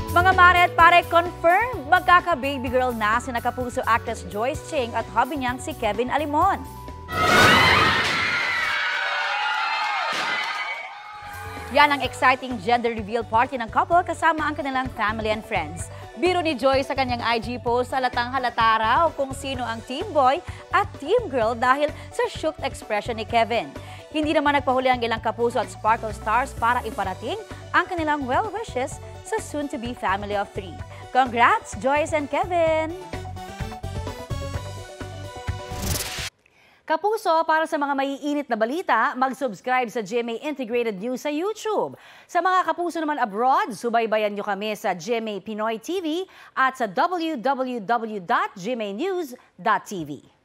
Mga mare at pare, confirm magkaka-baby girl na si Kapuso actress Joyce Ching at hubby niyang si Kevin Alimon. Yan ang exciting gender reveal party ng couple kasama ang kanilang family and friends. Biro ni Joyce sa kanyang IG post, halatang halata raw kung sino ang team boy at team girl dahil sa shocked expression ni Kevin. Hindi naman nagpahuli ang ilang Kapuso at Sparkle Stars para iparating ang kanilang well wishes sa soon-to-be family of 3. Congrats, Joyce and Kevin! Kapuso, para sa mga maiinit na balita, mag-subscribe sa GMA Integrated News sa YouTube. Sa mga Kapuso naman abroad, subaybayan nyo kami sa GMA Pinoy TV at sa www.gmanews.tv.